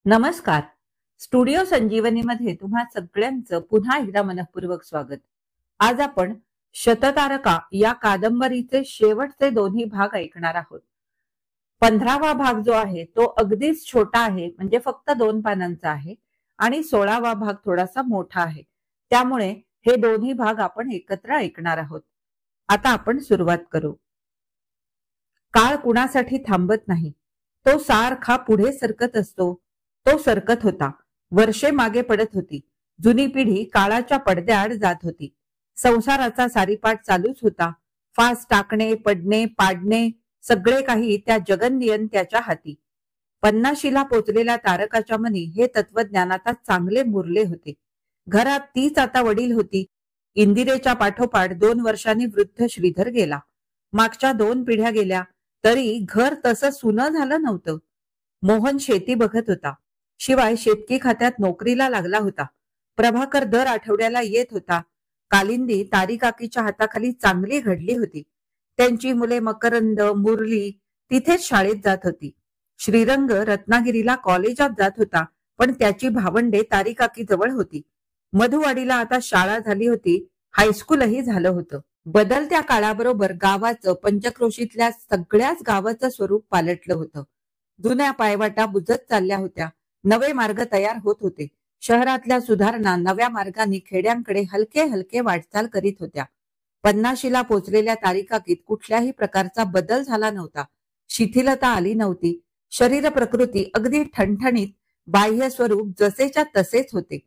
नमस्कार. स्टुडिओ संजीवनीमध्ये तुम्हा सगळ्यांचं पुन्हा एकदा मनःपूर्वक स्वागत. आज आपण शततारका या कादंबरीचे शेवटचे दोन्ही भाग ऐकणार आहोत. 15वा भाग जो आहे तो अगदीच छोटा आहे, म्हणजे फक्त 2 पानांचा आहे, आणि 16वा भाग थोडासा मोठा आहे. त्यामुळे हे दोन्ही भाग आपण एकत्र ऐकणार आहोत. आता आपण सुरुवात करू. काळ कुणासाठी थांबत नाही. तो सारखा पुढे सरकत असतो. तो सरकत होता. वर्षे मागे पडत होती. जुनी पिढी काळाच्या पडद्याआड जात होती. संसाराचा सारीपाट चालूच होता. फास टाकणे, पडणे, पाडणे, सगळे काही त्या जगन्नियंत्याच्या हाती. 50शीला पोचलेल्या तारकाच्या मनी हे तत्वज्ञान आता चांगले मुरले होते. घरात तीच आता वडील होती. इंदिरेच्या पाठोपाठ 2 वर्षांनी वृद्ध श्रीधर गेला. मागच्या 2 पिढ्या गेल्या तरी घर तसं सुनं झालं नव्हतं. मोहन शेती बघत होता. शिवाय शेतकी खात्यात नोकरीला लागला होता. प्रभाकर दर आठवड्याला येत होता. कालिंदी तारीकाकीच्या हाताखाली चांगली घडली होती. त्यांची मुले मकरंद, मुरली तिथेच शाळेत जात होती. श्रीरंग रत्नागिरीला कॉलेजात जात होता, पण त्याची भावंडे तारीकाकी जवळ होती. मधुवाडीला आता शाळा झाली होती. हायस्कूलही झालं होतं. बदलत्या काळाबरोबर गावाचं, पंचक्रोशीतल्या सगळ्याच गावाचं स्वरूप पालटलं होतं. जुन्या पायवाटा बुजत चालल्या होत्या. नवे मार्ग तयार होत होते. शहरातल्या सुधारणा नव्या मार्गाने खेड्यांकडे हलके हलके वाटचाल करीत होत्या. 50शीला पोचलेल्या तारीकाकीत कुठल्याही प्रकारचा बदल झाला नव्हता. शिथिलता आली नव्हती. शरीर प्रकृती अगदी ठणठणीत, बाह्य स्वरूप जसेच्या तसेच होते.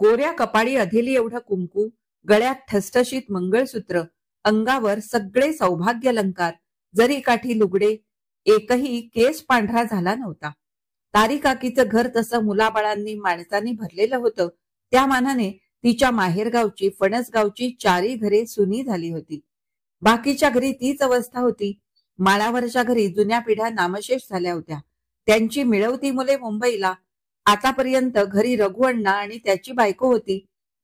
गोऱ्या कपाळी अधेली एवढं कुंकू, गळ्यात ठसठशीत मंगळसूत्र, अंगावर सगळे सौभाग्यालंकार, जरी काठी लुगडे, एकही केस पांढरा झाला नव्हता. तारीकाकीचं घर तसं मुलाबाळांनी, माणसांनी भरलेलं होतं. त्या मानाने तिच्या माहेरगावची, फणसगावची 4ही घरे सुनी झाली होती. बाकीच्या घरी तीच अवस्था होती. माळावरच्या घरी जुन्या पिढ्या नामशेष झाल्या होत्या. त्यांची मिळवती मुले मुंबईला. आतापर्यंत घरी रघुअण्णा आणि त्याची बायको होती.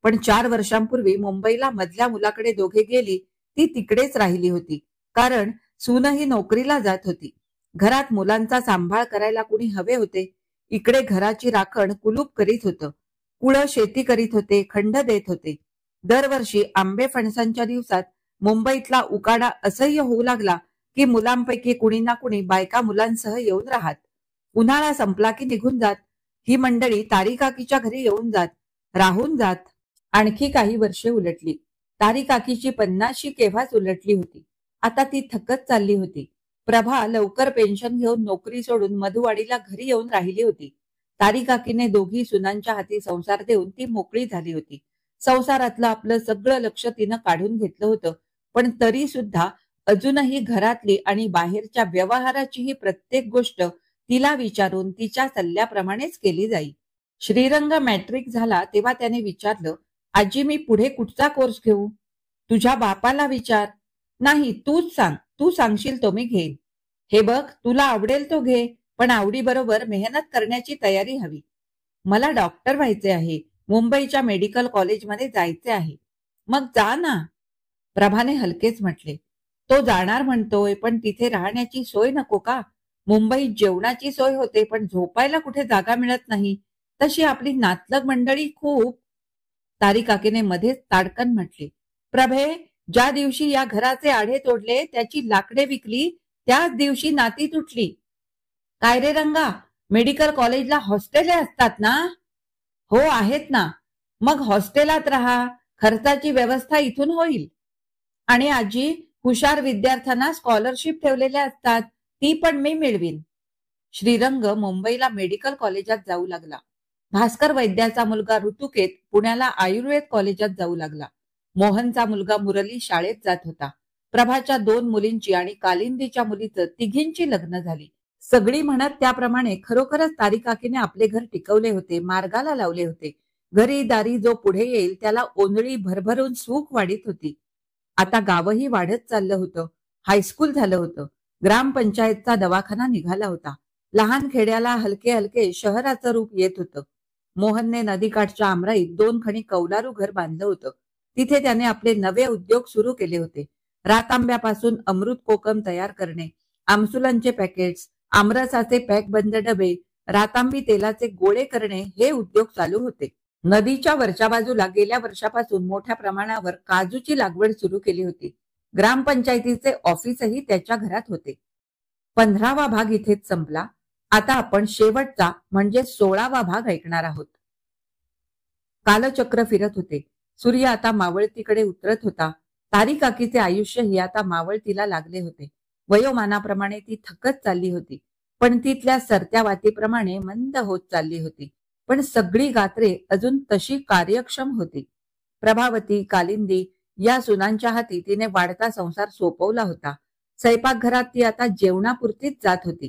पण 4 वर्षांपूर्वी मुंबईला मधल्या मुलाकडे दोघे गेली. ती तिकडेच राहिली होती, कारण सूनही नोकरीला जात होती. घरात मुलांचा सांभाळ करायला कुणी हवे होते. इकडे घराची राखण कुलूप करीत होतं. कुळं शेती करीत होते, खंड देत होते. दरवर्षी आंबे फणसांच्या दिवसात मुंबईतला उकाडा असह्य होऊ लागला की मुलांपैकी कुणी ना कुणी बायका मुलांसह येऊन राहत. उन्हाळा संपला की निघून जात. ही मंडळी तारीकाकीच्या घरी येऊन जात, राहून जात. आणखी काही वर्षे उलटली. तारीकाकीची 50शी केव्हाच उलटली होती. आता ती थकत चालली होती. प्रभा लवकर पेन्शन घेऊन नोकरी सोडून मधुवाडीला घरी येऊन राहिली होती. तारीकाकीने दोघी सुनांच्या हाती संसार देऊन ती मोकळी झाली होती. संसारातलं आपलं सगळं लक्ष तिनं काढून घेतलं होतं. पण तरी सुद्धा अजूनही घरातली आणि बाहेरच्या व्यवहाराची ही प्रत्येक गोष्ट तिला विचारून तिच्या सल्ल्याप्रमाणेच केली जाई. श्रीरंग मॅट्रिक झाला तेव्हा त्याने विचारलं, आजी मी पुढे कुठचा कोर्स घेऊ? तुझ्या बापाला विचार. नाही, तूच सांग. तू सांगशील तो मी घेईन. हे बघ, तुला आवडेल तो घे, पण आवडीबरोबर मेहनत करण्याची तयारी हवी. मला डॉक्टर व्हायचे आहे. मुंबईच्या मेडिकल कॉलेजमध्ये जायचे आहे. मग जा ना. प्रभाने हलकेच म्हटले. तो जाणार म्हणतोय, पण तिथे राहण्याची सोय नको का? मुंबईत जेवणाची सोय होते, पण झोपायला कुठे जागा मिळत नाही. तशी आपली नातलग मंडळी खूप. तारीकाकीने मध्येच ताडकन म्हटले. प्रभे, ज्या दिवशी या घराचे आढे तोडले, त्याची लाकडे विकली, त्याच दिवशी नाती तुटली. काय रे रंगा, मेडिकल कॉलेजला हॉस्टेले असतात ना? हो आहेत ना. मग हॉस्टेलात राहा. खर्चाची व्यवस्था इथून होईल. आणि आजी, हुशार विद्यार्थ्यांना स्कॉलरशिप ठेवलेल्या असतात, ती पण मी मिळवीन. श्रीरंग मुंबईला मेडिकल कॉलेजात जाऊ लागला. भास्कर वैद्याचा मुलगा ऋतुकेत पुण्याला आयुर्वेद कॉलेजात जाऊ लागला. मोहनचा मुलगा मुरली शाळेत जात होता. प्रभाच्या 2 मुलींची आणि कालिंदीच्या मुलीचं तिघींची लग्न झाली. सगळी म्हणत त्याप्रमाणे खरोखरच तारीकाकीने आपले घर टिकवले होते, मार्गाला लावले होते. घरी दारी जो पुढे येईल त्याला ओंजळी भरभरून सुख वाढीत होती. आता गावही वाढत चाललं होतं. हायस्कूल झालं होतं. ग्रामपंचायतचा दवाखाना निघाला होता. लहान खेड्याला हलके हलके शहराचं रूप येत होतं. मोहनने नदीकाठच्या आमराईत 2 खणी कौलारू घर बांधलं होतं. तिथे त्याने आपले नवे उद्योग सुरू केले होते. रातांब्यापासून अमृत कोकम तयार करणे, आमसुलांचे पॅकेट्स, आमरसाचे पॅकबंद डबे, रातांबी तेलाचे गोळे करणे हे उद्योग चालू होते. नदीच्या वरच्या बाजूला गेल्या वर्षापासून मोठ्या प्रमाणावर काजूची लागवड सुरू केली होती. ग्रामपंचायतीचे ऑफिसही त्याच्या घरात होते. 15वा भाग इथेच संपला. आता आपण शेवटचा म्हणजे 16वा भाग ऐकणार आहोत. कालचक्र फिरत होते. सूर्य आता मावळतीकडे उतरत होता. तारीकाकीचे आयुष्यही आता मावळतीला लागले होते. वयोमानाप्रमाणे ती थकत चालली होती, पण तिथल्या सरत्या वातीप्रमाणे मंद होत चालली होती. पण सगळी गात्रे अजून तशी कार्यक्षम होती. प्रभावती, कालिंदी या सुनांच्या हाती तिने वाढता संसार सोपवला होता. स्वयंपाकघरात ती आता जेवणापुरतीच जात होती.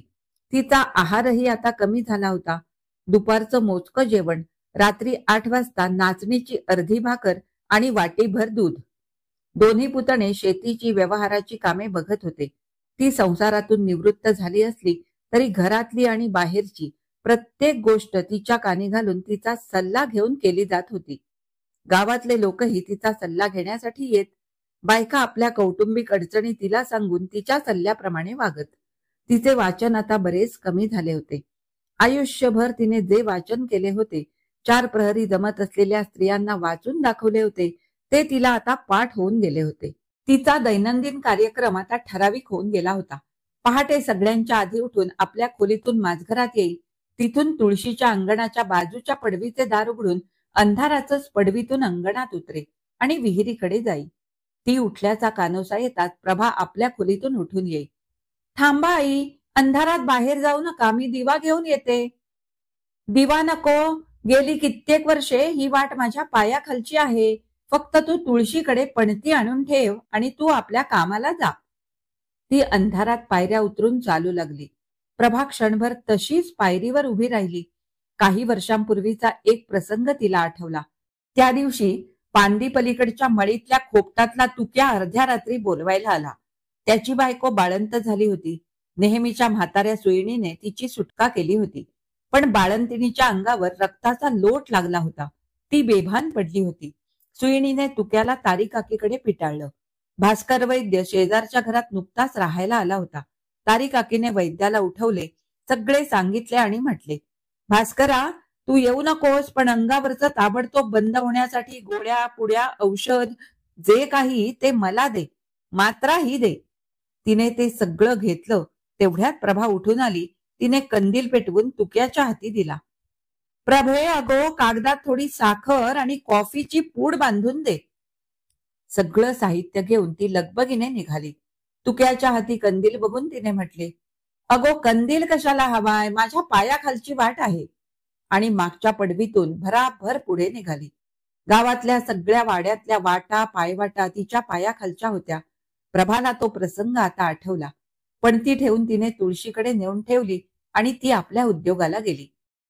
तिचा आहारही आता कमी झाला होता. दुपारचं मोजकं जेवण, रात्री 8 वाजता नाचणीची अर्धी भाकर आणि वाटीभर दूध. दोन्ही पुतणे शेतीची व्यवहाराची कामे बघत होते. ती संसारातून निवृत्त झाली असली तरी घरातली आणि बाहेरची प्रत्येक गोष्ट तिच्या कानी घालून तिचा सल्ला घेऊन केली जात होती. गावातले लोकही तिचा सल्ला घेण्यासाठी येत. बायका आपल्या कौटुंबिक अडचणी तिला सांगून तिच्या सल्ल्याप्रमाणे वागत. तिचे वाचन आता बरेच कमी झाले होते. आयुष्यभर तिने जे वाचन केले होते, 4 प्रहरी जमत असलेल्या स्त्रियांना वाचून दाखवले होते, ते तिला आता पाठ होऊन गेले होते. तिचा दैनंदिन कार्यक्रम आता ठराविक होऊन गेला होता. पहाटे सगळ्यांच्या आधी उठून आपल्या खोलीतून माझघरात येई. तिथून तुळशीच्या अंगणाच्या बाजूच्या पडवीचे दार उघडून अंधाराचंच पडवीतून अंगणात उतरे आणि विहिरीकडे जाई. ती उठल्याचा कानोसा येताच प्रभा आपल्या खोलीतून उठून येई. थांबा आई, अंधारात बाहेर जाऊ नका, मी दिवा घेऊन येते. दिवा नको, गेली कित्येक वर्षे ही वाट माझ्या पायाखालची आहे. फक्त तू तुळशीकडे पणती आणून ठेव आणि तू आपल्या कामाला जा. ती अंधारात पायऱ्या उतरून चालू लागली. प्रभा क्षणभर तशीच पायरीवर उभी राहिली. काही वर्षांपूर्वीचा एक प्रसंग तिला आठवला. त्या दिवशी पांदी पलीकडच्या मळीतल्या खोपटातला तुक्या अर्ध्या रात्री बोलवायला आला. त्याची बायको बाळंत झाली होती. नेहमीच्या म्हाताऱ्या सुईणीने तिची सुटका केली होती, पण बाळंतिणीच्या अंगावर रक्ताचा लोट लागला होता. ती बेभान पडली होती. सुईणीने तुक्याला तारीकाकीकडे पिटाळलं. भास्कर वैद्य शेजारच्या घरात नुकताच राहायला आला होता. तारीकाकीने वैद्याला उठवले, सगळे सांगितले आणि म्हटले, भास्करा, तू येऊ नकोस, पण अंगावरचं ताबडतोब बंद होण्यासाठी गोळ्या पुड्या औषध जे काही ते मला दे, मात्राही दे. तिने ते सगळं घेतलं. तेवढ्यात प्रभा उठून आली. तिने कंदील पेटवून तुक्याच्या हाती दिला. प्रभे, अगो, कागदात थोडी साखर आणि कॉफीची पूड बांधून दे. सगळं साहित्य घेऊन ती लगबगीने निघाली. तुक्याच्या हाती कंदील बघून तिने म्हटले, अगो, कंदील कशाला हवाय, माझ्या पायाखालची वाट आहे. आणि मागच्या पडवीतून भराभर पुढे निघाली. गावातल्या सगळ्या वाड्यातल्या वाटा पायवाटा तिच्या पायाखालच्या होत्या. प्रभाला तो प्रसंग आता आठवला. पणती ठेवून तिने तुळशीकडे नेऊन ठेवली आणि ती आपल्या उद्योगाला गेली.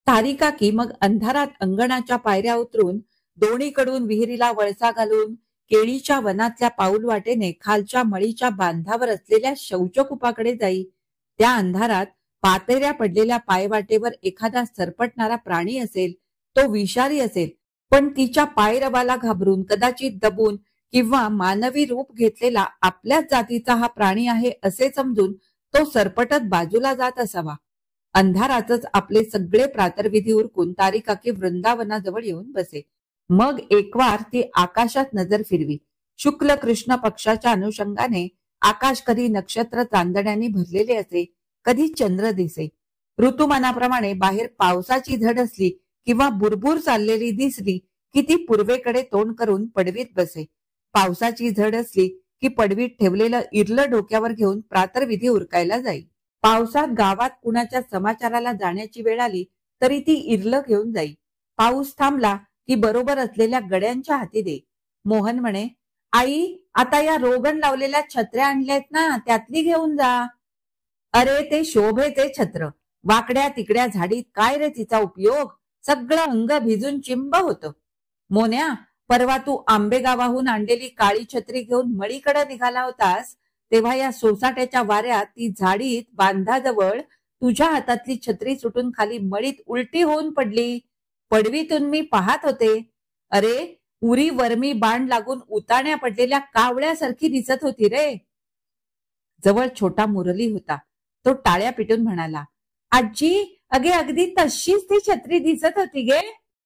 तारीकाकी मग अंधारात अंगणाच्या पायऱ्या उतरून दोन्हीकडून विहिरीला वळसा घालून केळीच्या वनातल्या पाऊल वाटेने खालच्या मळीच्या बांधावर असलेल्या शौचकुपाकडे जाई. त्या अंधारात पातेऱ्या पडलेल्या पायवाटेवर एखादा सरपटणारा प्राणी असेल, तो विषारी असेल, पण तिच्या पायरवाला घाबरून, कदाचित दबून किंवा मानवी रूप घेतलेला आपल्याच जातीचा हा प्राणी आहे असे समजून तो सरपटत बाजूला जात असावा. अंधारातच आपले सगळे प्रातर्विधी उरकून तारीकाकी वृंदावनाजवळ येऊन बसे. मग एकवार ती आकाशात नजर फिरवी. शुक्ल कृष्ण पक्षाच्या अनुषंगाने आकाश कधी नक्षत्र चांदण्याने भरलेले असे, कधी चंद्र दिसे. ऋतुमानाप्रमाणे बाहेर पावसाची झड असली किंवा बुरबुर चाललेली दिसली की ती पूर्वेकडे तोंड करून पडवीत बसे. पावसाची झड असली की पडवीत ठेवलेलं इरलं डोक्यावर घेऊन प्रातर्विधी उरकायला जाई. पावसात गावात कुणाच्या समाचाराला जाण्याची वेळ आली तरी ती इरलं घेऊन जाई. पाऊस थांबला की बरोबर असलेल्या गड्यांच्या हाती दे. मोहन म्हणे, आई, आता या रोगण लावलेल्या छत्र्या आणल्यात ना, त्यातली घेऊन जा. अरे, ते शोभेचे छत्र. वाकड्या तिकड्या झाडीत काय रे तिचा उपयोग, सगळं अंग भिजून चिंब होतं. मोन्या, परवा तू आंबेगावाहून आणलेली काळी छत्री घेऊन मळीकडे निघाला होतास, तेव्हा या सोसाट्याच्या वाऱ्यात ती झाडीत बांधाजवळ तुझ्या हातातली छत्री सुटून खाली मळीत उलटी होऊन पडली. पडवीतून मी पाहत होते. अरे, उरी वर्मी बाण लागून उताण्या पडलेल्या कावळ्यासारखी दिसत होती रे. जवळ छोटा मुरली होता. तो टाळ्या पिटून म्हणाला, आजी, अगे अगदी तशीच ती छत्री दिसत होती गे.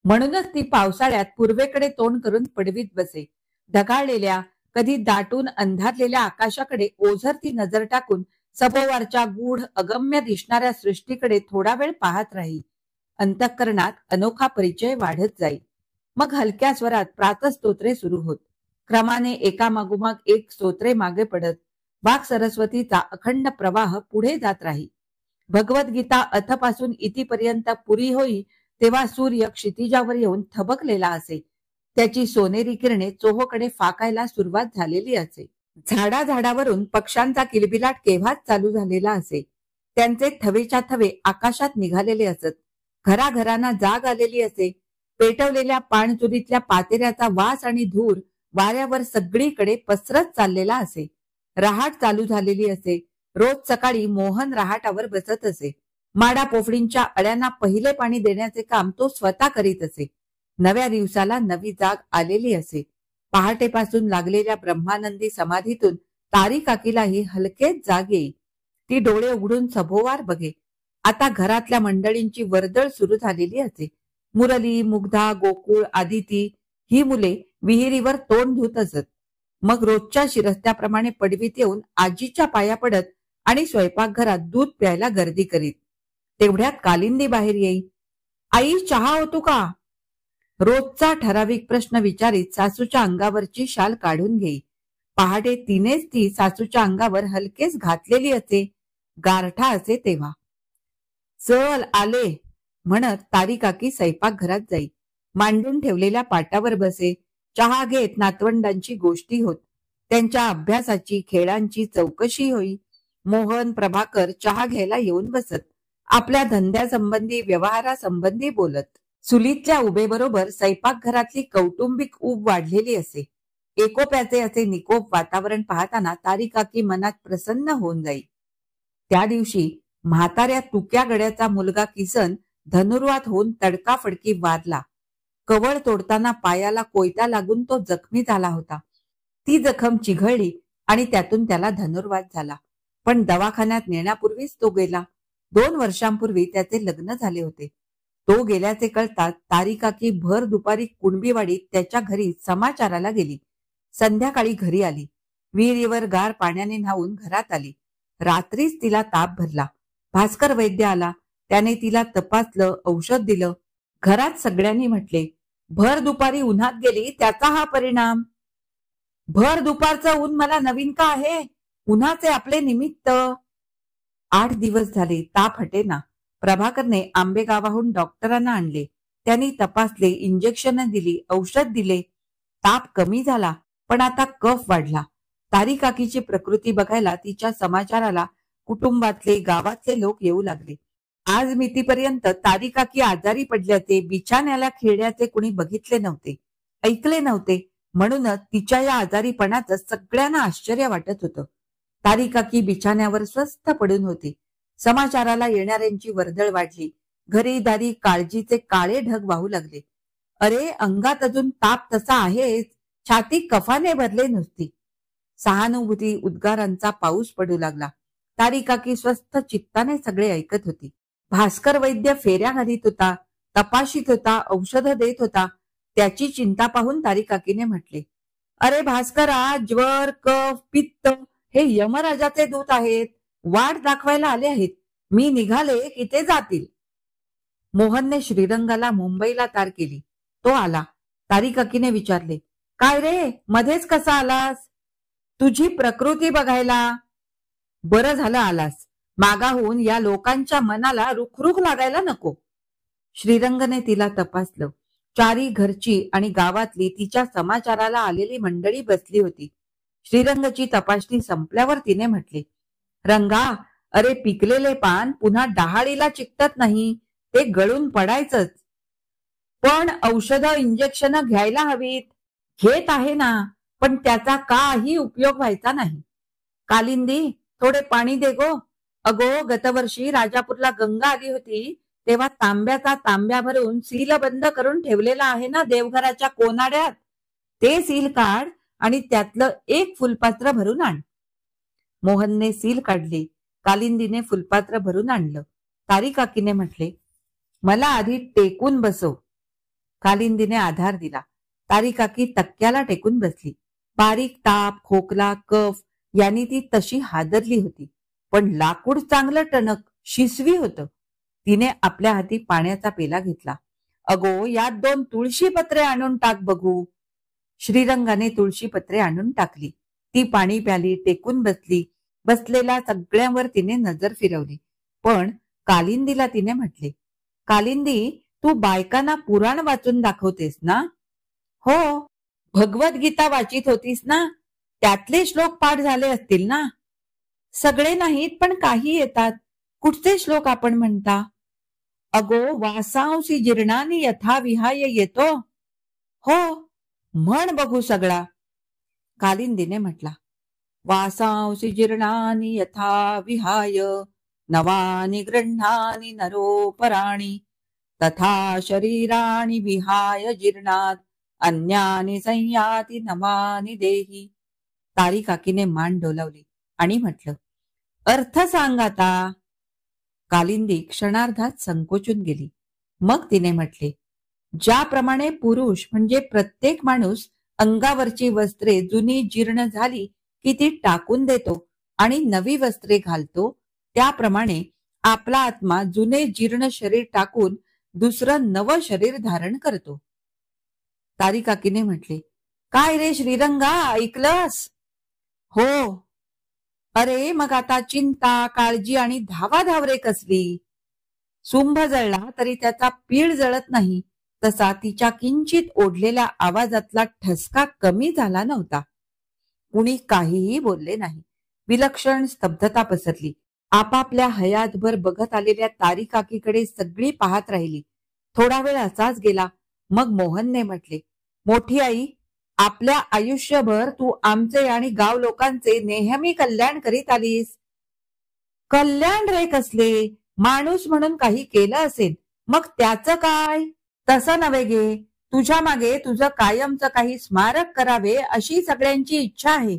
म्हणूनच ती पावसाळ्यात पूर्वेकडे तोंड करून पडवीत बसे. ढगाळलेल्या, कधी दाटून अंधारलेल्या आकाशाकडे ओझर ती नजर टाकून सभोवारच्या गूढ अगम्य दिसणाऱ्या सृष्टीकडे थोडा वेळ पाहत राही. अंतःकरणात अनोखा परिचय वाढत जाई. मग हलक्या स्वरात प्रातस्तोत्रे सुरू होत. क्रमाने एकामागोमाग एक स्तोत्रे मागे पडत वाक सरस्वतीचा अखंड प्रवाह पुढे जात राही. भगवद्गीता अथपासून इतिपर्यंत पुरी होई तेव्हा सूर्य क्षितिजावर येऊन थबकलेला असे. त्याची सोनेरी किरणे चोहोकडे फाकायला सुरुवात झालेली असे. झाडाझाडावरून पक्ष्यांचा किलबिलाट केव्हाच चालू झालेला असे. त्यांचे थवेच्या थवे आकाशात निघालेले असत. घराघरांना जाग आलेली असे. पेटवलेल्या पाणचुरीतल्या पातेऱ्याचा वास आणि धूर वाऱ्यावर सगळीकडे पसरत चाललेला असे. रहाट चालू झालेली असे. रोज सकाळी मोहन रहाटावर बसत असे. माडा पोफडींच्या अळ्यांना पहिले पाणी देण्याचे काम तो स्वतः करीत असे. नव्या दिवसाला नवी जाग आलेली असे. पहाटेपासून लागलेल्या ब्रह्मानंदी समाधीतून तारी काकीलाही हलकेच जाग येई. ती डोळे उघडून सभोवार बघे. आता घरातल्या मंडळींची वर्दळ सुरू झालेली असे. मुरली, मुग्धा, गोकुळ, आदिती ही मुले विहिरीवर तोंड धुत असत. मग रोजच्या शिरस्त्याप्रमाणे पडवीत येऊन आजीच्या पाया पडत आणि स्वयंपाकघरात दूध प्यायला गर्दी करीत. तेवढ्यात कालिंदी बाहेर येई. आई, चहा होतो का? रोजचा ठराविक प्रश्न विचारित सासूच्या अंगावरची शाल काढून घेई. पहाटे तिनेच ती सासूच्या अंगावर हलकेच घातलेली असे. गारठा असे तेव्हा. चल आले म्हणत तारी काकी स्वयंपाकघरात जाई. मांडून ठेवलेल्या पाटावर बसे. चहा घेत नातवंडांची गोष्टी होत. त्यांच्या अभ्यासाची, खेळांची चौकशी होई. मोहन, प्रभाकर चहा घ्यायला येऊन बसत. आपल्या धंद्यासंबंधी, व्यवहारासंबंधी बोलत. चुलीतल्या उभेबरोबर स्वयंपाकघरातली कौटुंबिक ऊब वाढलेली असे. एकोप्याचे असे निकोप वातावरण पाहताना तारी काकी मनात प्रसन्न होऊन जाई. त्या दिवशी म्हाताऱ्या तुक्या गड्याचा मुलगा किसन धनुर्वात होऊन तडकाफडकी वारला. कवळ तोडताना पायाला कोयता लागून तो जखमी झाला होता. ती जखम चिघळली आणि त्यातून त्याला धनुर्वात झाला. पण दवाखान्यात नेण्यापूर्वीच तो गेला. 2 वर्षांपूर्वी त्याचे लग्न झाले होते. तो गेल्याचे कळतात तारी काकी भर दुपारी कुणबीवाडीत त्याच्या घरी समाचाराला गेली. संध्याकाळी घरी आली. विहिरीवर गार पाण्याने न्हावून घरात आली. रात्रीच तिला ताप भरला. भास्कर वैद्य आला. त्याने तिला तपासलं, औषध दिलं. घरात सगळ्यांनी म्हटले, भर दुपारी उन्हात गेली त्याचा हा परिणाम. भर दुपारचं ऊन मला नवीन का आहे? उन्हाचे आपले निमित्त. 8 दिवस झाले ताप हटेना. प्रभाकरने आंबेगावाहून डॉक्टरांना आणले. त्यांनी तपासले, इंजेक्शन दिली, औषध दिले. ताप कमी झाला, पण आता कफ वाढला. तारी काकीची प्रकृती बघायला तिच्या समाचाराला कुटुंबातले, गावातले लोक येऊ लागले. आज मितीपर्यंत तारी काकी आजारी पडल्याचे, बिछाण्याला खेळण्याचे कुणी बघितले नव्हते, ऐकले नव्हते. म्हणूनच तिच्या या आजारीपणाचं सगळ्यांना आश्चर्य वाटत होतं. तारी काकी बिछाण्यावर स्वस्थ पडून होती. समाचाराला येणाऱ्यांची वर्दळ वाढली. घरी दारी काळजीचे काळे ढग वाहू लागले. अरे, अंगात अजून ताप तसा आहेच, छाती कफाने भरले नुसती. सहानुभूती उद्गारांचा पाऊस पडू लागला. तारी काकी स्वस्थ चित्ताने सगळे ऐकत होती. भास्कर वैद्य फेऱ्या घालीत होता, तपाशीत होता, औषध देत होता. त्याची चिंता पाहून तारी काकीने म्हटले, अरे भास्करा, ज्वर, कफ, पित्त हे यमराजाचे दूत आहेत. वाट दाखवायला आले आहेत. मी निघाले की ते जातील. मोहनने श्रीरंगाला मुंबईला तार केली. तो आला. तारी काकीने विचारले, काय रे, मध्येच कसा आलास? तुझी प्रकृती बघायला. बरं झालं आलास. मागाहून या लोकांच्या मनाला रुखरुख लागायला नको. श्रीरंगने तिला तपासलं. चारी घरची आणि गावातली तिच्या समाचाराला आलेली मंडळी बसली होती. श्रीरंगची तपासणी संपल्यावर तिने म्हटले, रंगा, अरे पिकलेले पान पुन्हा डहाळीला चिकटत नाही, ते गळून पडायचंच. पण औषधं, इंजेक्शन घ्यायला हवीत. घेत आहे ना, पण त्याचा काही उपयोग व्हायचा नाही. कालिंदी, थोडे पाणी दे गो. अगो, गतवर्षी राजापूरला गंगा आली होती तेव्हा तांब्याचा तांब्या भरून सील बंद करून ठेवलेला आहे ना देवघराच्या कोनाड्यात, ते सील काढ आणि त्यातलं एक फुलपात्र भरून आण. मोहनने सील काढले. कालिंदीने फुलपात्र भरून आणलं. तारीकाकीने म्हटले, मला आधी टेकून बसव. कालिंदीने आधार दिला. तारीकाकी तक्क्याला टेकून बसली. बारीक ताप, खोकला, कफ यांनी ती तशी हादरली होती. पण लाकूड चांगलं टणक, शिसवी होतं. तिने आपल्या हाती पाण्याचा पेला घेतला. अगो, यात 2 तुळशी पत्रे आणून टाक बघू. श्रीरंगाने तुळशी पत्रे आणून टाकली. ती पाणी प्याली, टेकून बसली. बसलेल्या सगळ्यांवर तिने नजर फिरवली. पण कालिंदीला तिने म्हटले, कालिंदी, तू बायकांना पुराण वाचून दाखवतेस ना? हो. भगवद्गीता वाचित होतीस ना? त्यातले श्लोक पाठ झाले असतील ना? सगळे नाहीत, पण काही येतात. कुठचे श्लोक आपण म्हणता? अगो, वासांसी जीर्णानी यथा विहाय येतो. हो, म्हण बघू सगळा. कालिंदीने म्हटला, वासांसी जीर्णानी यथा विहाय नवानि गृह्णानि नरोपराणि तथा शरीराणि विहाय जीर्णात अन्यानि संयाति नवानि देही. तारीकाकीने मान डोलावली आणि म्हटलं, अर्थ सांग आता. कालिंदी क्षणार्धात संकोचून गेली. मग तिने म्हटले, ज्याप्रमाणे पुरुष म्हणजे प्रत्येक माणूस अंगावरची वस्त्रे जुनी जीर्ण झाली की ती टाकून देतो आणि नवी वस्त्रे घालतो, त्याप्रमाणे आपला आत्मा जुने जीर्ण शरीर टाकून दुसरं नवं शरीर धारण करतो. तारीकाकीने म्हटले, काय रे श्रीरंगा, ऐकलंस? हो. अरे मग आता चिंता, काळजी आणि धावाधावरे कसली? सुंभ जळला तरी त्याचा पीळ जळत नाही, तसा तिच्या किंचित ओढलेल्या आवाजातला ठसका कमी झाला नव्हता. कुणी काहीही बोलले नाही. विलक्षण स्तब्धता पसरली. आपापल्या हयातभर बघत आलेल्या तारीकाकीकडे सगळी पाहत राहिली. थोडा वेळ असाच गेला. मग मोहनने म्हटले, मोठी आई, आपल्या आयुष्यभर तू आमचे आणि गाव लोकांचे नेहमी कल्याण करीत आलीस. कल्याण रे कसले? माणूस म्हणून काही केलं असेल, मग त्याचं काय? तसं नव्हे गे, तुझ्या मागे तुझं कायमचं काही स्मारक करावे अशी सगळ्यांची इच्छा आहे.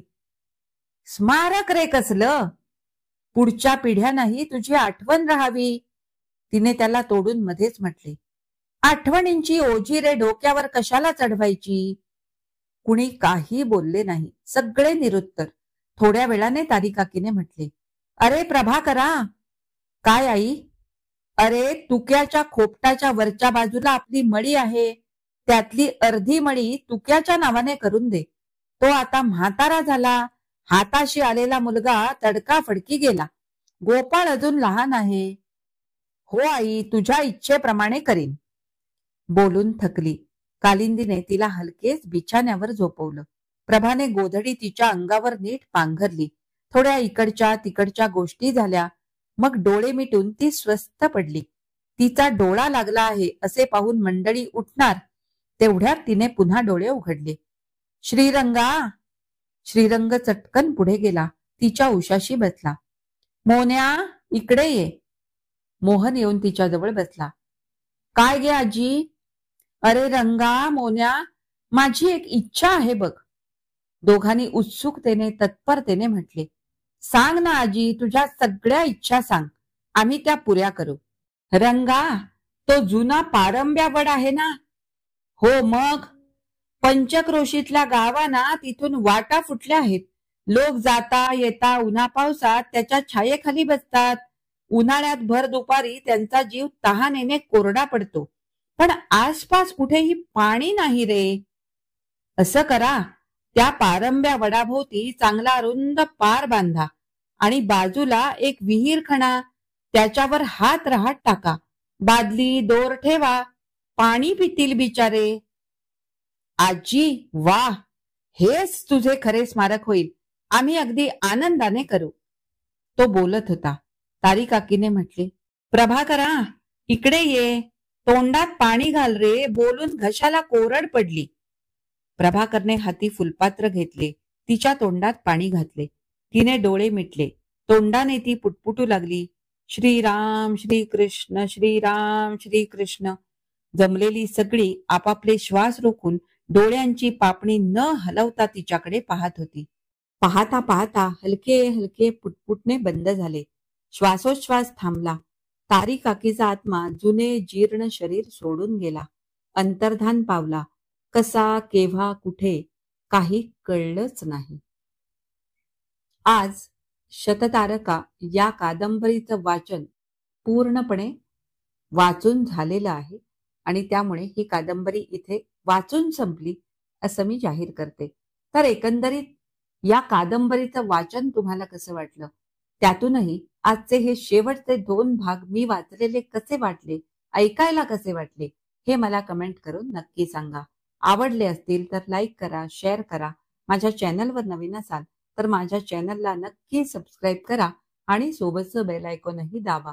स्मारक रे कसलं? पुढच्या पिढ्यांनाही तुझी आठवण राहावी. तिने त्याला तोडून मध्येच म्हटले, आठवणींची ओझी रे डोक्यावर कशाला चढवायची? कुणी काही बोलले नाही. सगळे निरुत्तर. थोड्या वेळाने तारीकाकीने म्हटले, अरे प्रभाकरा. काय आई? अरे, तुक्याच्या खोपटाच्या वरच्या बाजूला आपली मळी आहे, त्यातली अर्धी मळी तुक्याच्या नावाने करून दे. तो आता म्हातारा झाला. हाताशी आलेला मुलगा तडकाफडकी गेला. गोपाळ अजून लहान आहे. हो आई, तुझ्या इच्छेप्रमाणे करीन. बोलून थकली. कालिंदीने तिला हलकेच बिछाण्यावर झोपवलं. प्रभाने गोधडी तिच्या अंगावर नीट पांघरली. थोड्या इकडच्या तिकडच्या गोष्टी झाल्या. मग डोळे मिटून ती स्वस्थ पडली. तिचा डोळा लागला आहे असे पाहून मंडळी उठणार, तेवढ्यात तिने पुन्हा डोळे उघडले. श्रीरंगा. श्रीरंग चटकन पुढे गेला. तिच्या उशाशी बसला. मोन्या, इकडे ये. मोहन येऊन तिच्याजवळ बसला. काय गे आजी? अरे रंगा, मोन्या, माझी एक इच्छा आहे बघ. दोघांनी उत्सुकतेने तत्परतेने म्हटले, सांग ना आजी, तुझ्या सगळ्या इच्छा सांग, आम्ही त्या पुऱ्या करू. रंगा, तो जुना पारंब्या वड आहे ना? हो मग. पंचक्रोशीतल्या गावांना तिथून वाटा फुटल्या आहेत. लोक जाता येता उन्हा पावसात त्याच्या छायेखाली बसतात. उन्हाळ्यात भर दुपारी त्यांचा जीव तहानेने कोरडा पडतो. पण आसपास कुठेही पाणी नाही रे. असं करा, त्या पारंब्या वडाभोवती चांगला रुंद पार बांधा आणि बाजूला एक विहीर खणा. त्याच्यावर हात रहाट टाका. बादली दोर ठेवा. पाणी पितील बिचारे. आजी, वाह, हेच तुझे खरे स्मारक होईल. आम्ही अगदी आनंदाने करू. तो बोलत होता. तारीकाकीने म्हटले, प्रभाकरा, इकडे ये. तोंडात पाणी घाल रे. बोलून घशाला कोरड पडली. प्रभाकरने हाती फुलपात्र घेतले. तिच्या तोंडात पाणी घातले. तिने डोळे मिटले. तोंडाने ती पुटपुटू लागली, श्रीराम श्रीकृष्ण श्रीराम श्रीकृष्ण. जमलेली सगळी आपापले श्वास रोखून डोळ्यांची पापणी न हलवता तिच्याकडे पाहत होती. पाहता पाहता हलके हलके पुटपुटणे बंद झाले. श्वासोच्छ्वास थांबला. तारी काकीचा आत्मा जुने जीर्ण शरीर सोडून गेला. अंतर्धान पावला. कसा, केव्हा, कुठे काही कळलंच नाही. आज शततारका या कादंबरीचं वाचन पूर्णपणे वाचून झालेलं आहे आणि त्यामुळे ही कादंबरी इथे वाचून संपली असं मी जाहीर करते. तर एकंदरीत या कादंबरीचं वाचन तुम्हाला कसं वाटलं? त्यातूनही आजचे हे शेवटचे 2 भाग मी वाचलेले कसे वाटले, ऐकायला कसे वाटले, हे मला कमेंट करून नक्की सांगा. आवडले असतील तर लाईक करा, शेअर करा. माझ्या चॅनलवर नवीन असाल तर माझ्या चॅनलला नक्की सबस्क्राईब करा आणि सोबतचं बेल आयकॉनही दाबा.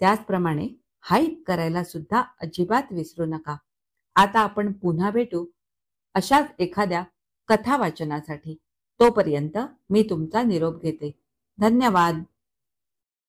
त्याचप्रमाणे हाईप करायला सुद्धा अजिबात विसरू नका. आता आपण पुन्हा भेटू अशाच एखाद्या कथा वाचनासाठी. तोपर्यंत मी तुमचा निरोप घेते. धन्यवाद.